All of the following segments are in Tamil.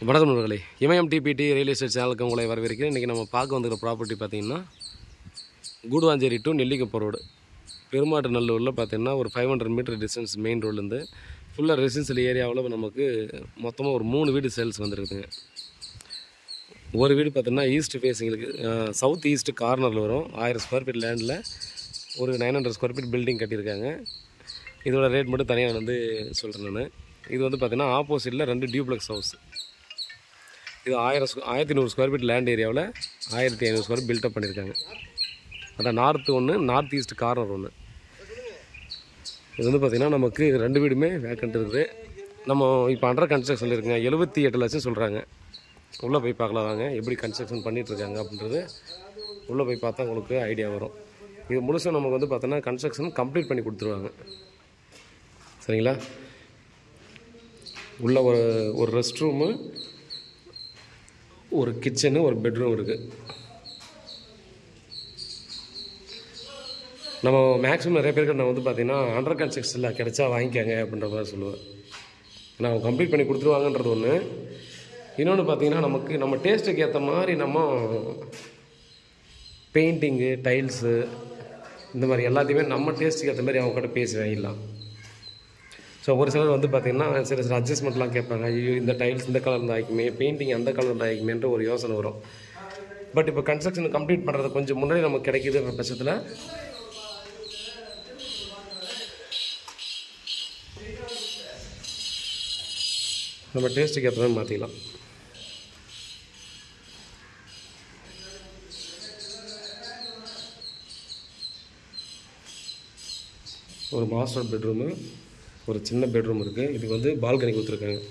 வணக்கம் நண்பர்களே, இமயம் டிபிடி ரியல் எஸ்டேட் சேனலுக்கு உங்களை வரவேற்கிறேன். இன்றைக்கி நம்ம பார்க்க வந்துக்கிற ப்ராப்பர்ட்டி பார்த்திங்கன்னா கூடுவாஞ்சேரி டு நெல்லிக்குப்பம் ரோடு பெருமாட்டு நல்லூரில் பார்த்திங்கன்னா ஒரு 500 மீட்டர் டிஸ்டன்ஸ் மெயின் ரோட்லேருந்து ஃபுல்லாக ரெசிடென்ஷியல் ஏரியாவில் நமக்கு மொத்தமாக ஒரு 3 வீடு சேல்ஸ் வந்துருக்குதுங்க. ஒரு வீடு பார்த்திங்கன்னா ஈஸ்ட் ஃபேஸிங்களுக்கு சவுத் ஈஸ்ட் கார்னரில் வரும். 1000 ஸ்கொயர் ஃபீட் லேண்டில் ஒரு 900 ஸ்கொயர் ஃபீட் பில்டிங் கட்டியிருக்காங்க. இதோட ரேட் மட்டும் தனியாக சொல்கிறேன் நான். இது பார்த்திங்கன்னா ஆப்போசிட்டில் 2 டியூப்ளெக்ஸ் ஹவுஸ். இது 1100 ஸ்கொயர் ஃபீட் லேண்ட் ஏரியாவில் 1500 ஸ்கொயர் பில்டப் பண்ணியிருக்காங்க. அதான் நார்த்து ஒன்று, நார்த் ஈஸ்ட் கார்னர் ஒன்று. இது பார்த்திங்கன்னா நமக்கு 2 வீடுமே வேக்கண்ட் இருக்குது. நம்ம இப்போ அண்டர் கன்ஸ்ட்ரக்ஷன் இருக்குங்க. 78 லட்சம் சொல்கிறாங்க. உள்ளே போய் பார்க்கலாம் வாங்க, எப்படி கன்ஸ்ட்ரக்ஷன் பண்ணிகிட்ருக்காங்க அப்படின்றது உள்ளே போய் பார்த்தா உங்களுக்கு ஐடியா வரும். இது முழுசாக நமக்கு பார்த்தோன்னா கன்ஸ்ட்ரக்ஷன் கம்ப்ளீட் பண்ணி கொடுத்துருவாங்க. சரிங்களா? உள்ள ஒரு ரெஸ்ட் ரூமு, ஒரு கிச்சனு, ஒரு பெட்ரூம் இருக்குது. நம்ம மேக்ஸிமம் நிறைய பேருக்கு நான் பார்த்திங்கன்னா அண்டர் கன்ஸ்ட்ரக்ஷனில் கிடச்சா வாங்கிக்காங்க அப்படின்ற மாதிரி சொல்லுவேன். ஏன்னா அவங்க கம்ப்ளீட் பண்ணி கொடுத்துருவாங்கன்றது ஒன்று. இன்னொன்று பார்த்திங்கன்னா நம்ம டேஸ்ட்டுக்கு ஏற்ற மாதிரி நம்ம பெயிண்டிங்கு, டைல்ஸு, இந்த மாதிரி எல்லாத்தையுமே நம்ம டேஸ்ட்டுக்கு ஏற்ற மாதிரி அவங்க கிட்ட பேசி வாங்கிடலாம். ஸோ ஒரு சிலர் பார்த்திங்கன்னா சில அட்ஜஸ்ட்மெண்ட்லாம் கேட்பாங்க. ஐயோ இந்த டைல்ஸ் இந்த கலர் ஆகிக்குமே, பெயிண்டிங் அந்த கலர் ஆகிக்குமேன்ற ஒரு யோசனை வரும். பட் இப்போ கன்ஸ்ட்ரக்ஷன் கம்ப்ளீட் பண்ணுறது கொஞ்சம் முன்னாடி நமக்கு கிடைக்குதுன்ற பட்சத்தில் நம்ம டேஸ்ட்டுக்கு ஏற்ற மாதிரி மாற்றிக்கலாம். ஒரு மாஸ்டர் பெட்ரூமு, ஒரு சின்ன பெட்ரூம் இருக்குது. இதுக்கு பால்கனி கொடுத்துருக்காங்க.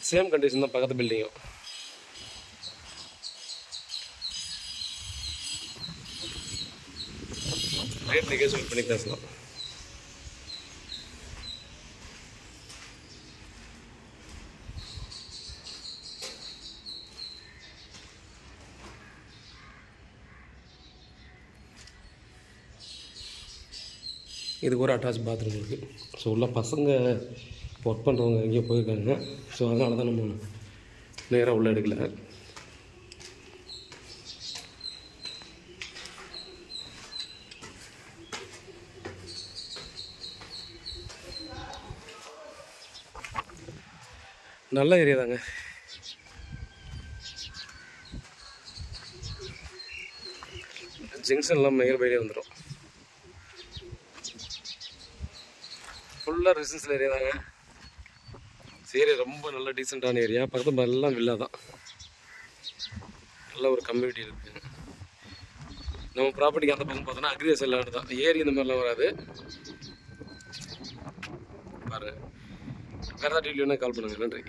சேம் கண்டிஷன் தான் பக்கத்து பில்டிங்கும். ரேட் நெகோசியேட் பண்ணி பேசலாம். இதுக்கு ஒரு அட்டாச் பாத்ரூம் இருக்குது. ஸோ உள்ள பசங்க ஒர்க் பண்ணுறவங்க எங்கேயோ போயிருக்காங்க. ஸோ அதனால தான் நம்ம நேராக உள்ளே எடுக்கல. நல்ல ஏரியா தாங்க. ஜங்ஷன்லாம் நியர்பைலே வந்துடும். ஃபுல்லாக ரெசிடென்ஷியல் ஏரியா தாங்க. ஏரியா ரொம்ப நல்ல டீசெண்டான ஏரியா. பக்கத்து எல்லாம் வில்லா தான். நல்ல ஒரு கம்யூனிட்டி இருக்குது. நம்ம ப்ராப்பர்ட்டிக்கு அந்த பக்கம் பார்த்தோன்னா அக்ரிகல்ச்சர் லேண்ட் தான். ஏரி இந்த மாதிரிலாம் வராது. பாருங்கள். வேறு ஏதாவது டீட்டெயில் கால் பண்ணுங்கள். நன்றி.